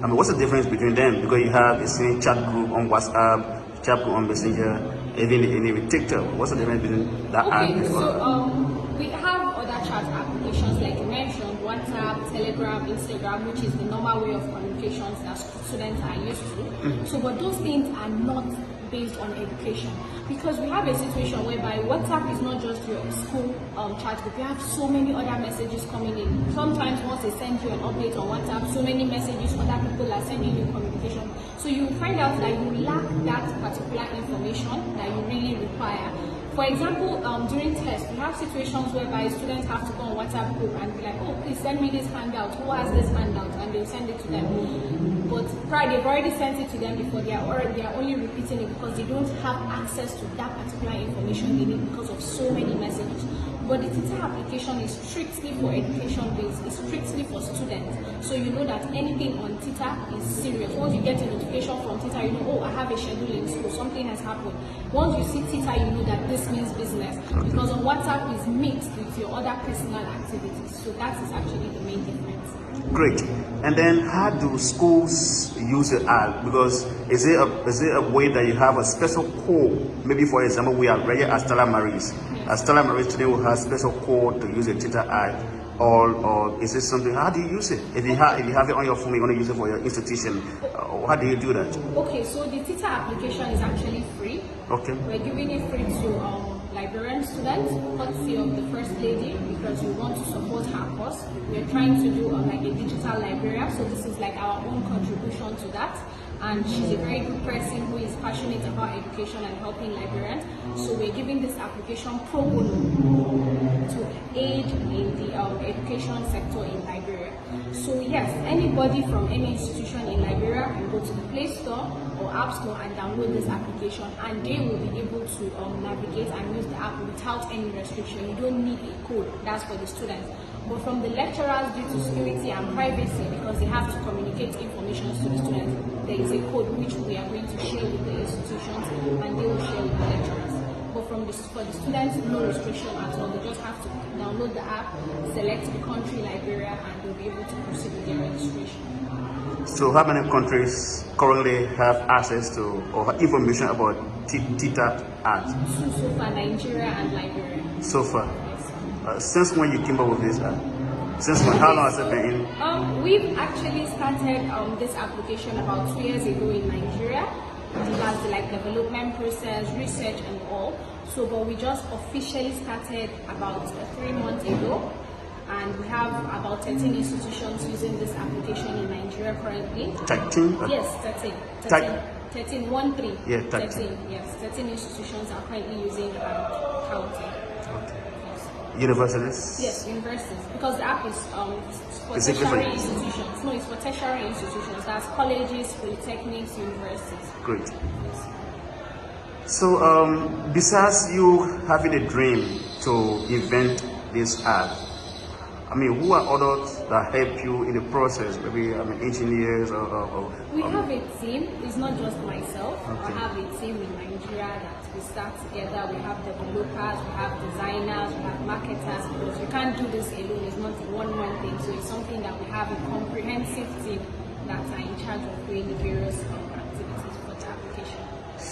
I mean, what's the difference between them? Because you have a same chat group on WhatsApp, chat group on Messenger, even TikTok. What's the difference between that app? Okay, so we have other chat applications like you mentioned, WhatsApp, Telegram, Instagram, which is the normal way of communications that students are used to. So, but those things are not based on education, because we have a situation whereby WhatsApp is not just your school chat group. You have so many other messages coming in. Sometimes once they send you an update on WhatsApp, so many messages other people are sending you communication. So you find out that you lack that particular information that you really require. For example, during tests, we have situations whereby students have to go on WhatsApp group and be like, oh, please send me this handout. Who has this handout? And they'll send it to them. But they've already sent it to them before. They are only repeating it because they don't have access to that particular information they need because of so many messages. But the Tita application is strictly for education based, it's strictly for students. So you know that anything on Tita is serious. Once you get a notification from Tita, you know, oh, I have a schedule in school, something has happened. Once you see Tita, you know that this means business. Because on WhatsApp is mixed with your other personal activities. So that is actually the main difference. Great. And then how do schools use the app? Because is there a way that you have a special code? Maybe for example, we are ready as Stella Maris. As Stella Maris today will have special code to use the Tita app, or is it something? How do you use it? If you have it on your phone, you want to use it for your institution. How do you do that? Okay, so the Tita application is actually free. Okay. We're giving it free to Liberian students, courtesy of the First Lady, because we want to support her cause. We're trying to do like a digital Liberia, so this is like our own contribution to that. And she's a very good person who is passionate about education and helping Liberians. So we're giving this application pro bono to aid in the education sector in Liberia. So yes, anybody from any institution in Liberia can go to the Play Store or App Store and download this application, and they will be able to navigate and use the app without any restriction. You don't need a code, that's for the students. But from the lecturers, due to security and privacy, because they have to communicate information to the students, there is a code which we are going to share with the institutions and they will share with the lecturers. But for the students, no restriction at all. They just have to download the app, select the country, Liberia, and they'll be able to proceed with their registration. So how many countries currently have access to or information about Tita app? So far, Nigeria and Liberia. So far? Since when you came up with this app? Since when? How long has it been in? We've actually started this application about 2 years ago in Nigeria. It has the development process, research and all. So, but we just officially started about 3 months ago. And we have about 13 institutions using this application in Nigeria currently. 13? Yes, 13. 13, 1-3. Yeah, 13. Yes, 13 institutions are currently using counting. Okay. Universities? Yes, universities. Because the app is for tertiary institutions. No, it's for tertiary institutions. That's colleges, polytechnics, universities. Great. Yes. So, besides you having a dream to invent this app, I mean, who are others that help you in the process? Maybe engineers or we have a team. It's not just myself. Okay. I have a team in Nigeria that we start together. We have developers, we have designers, we have marketers, because we can't do this alone. It's not a one-man thing. So it's something that we have a comprehensive team that are in charge of doing the various activities for the application.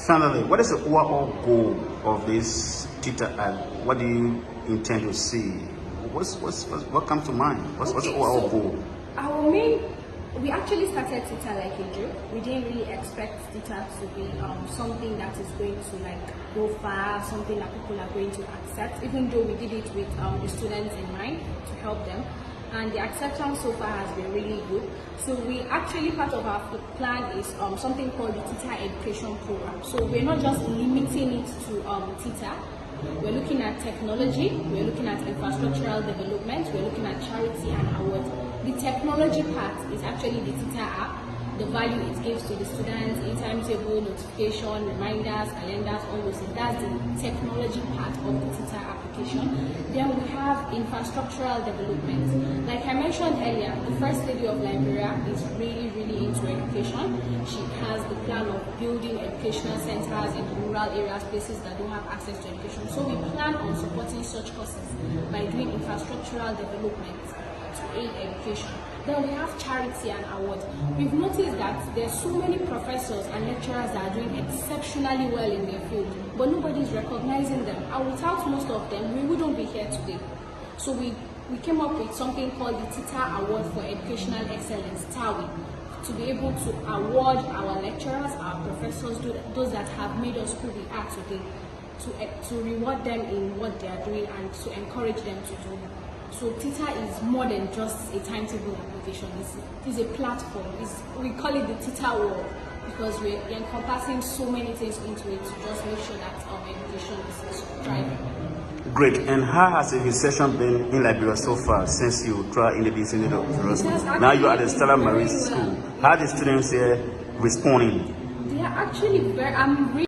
Finally, what is the overall goal of this Tita app? What do you intend to see? What comes to mind? What's the overall goal? We actually started Tita like a joke. We didn't really expect Tita to be something that is going to go far, something that people are going to accept, even though we did it with the students in mind to help them. And the acceptance so far has been really good. So we actually, part of our plan is something called the Tita Education Program. So we're not just limiting it to Tita. We're looking at technology, we're looking at infrastructural development, we're looking at charity and awards. The technology part is actually the Tita app, the value it gives to the students, in timetable, notification, reminders, calendars, all those things. That's the technology part of the Tita application. Then we have infrastructural development. Like I mentioned earlier, the First Lady of Liberia is really, really into education. She has the plan of building educational centers in rural areas, places that don't have access to education. So we plan on supporting such courses by doing infrastructural development to aid education. Then we have charity and awards. We've noticed that there's so many professors and lecturers that are doing exceptionally well in their field, but nobody's recognizing them. And without most of them, we wouldn't be here today. So we came up with something called the Tita Award for Educational Excellence, TAWI, to be able to award our lecturers, our professors, those that have made us who we are today, to reward them in what they are doing and to encourage them to do. So Tita is more than just a timetable application. It's a platform. We call it the Tita World because we're encompassing so many things into it to just make sure that our education is thriving. Great. And how has the reception been in Liberia so far since you tried introducing it to us? Now you are at the Stella Marie School. How are the students here responding? They are actually I'm really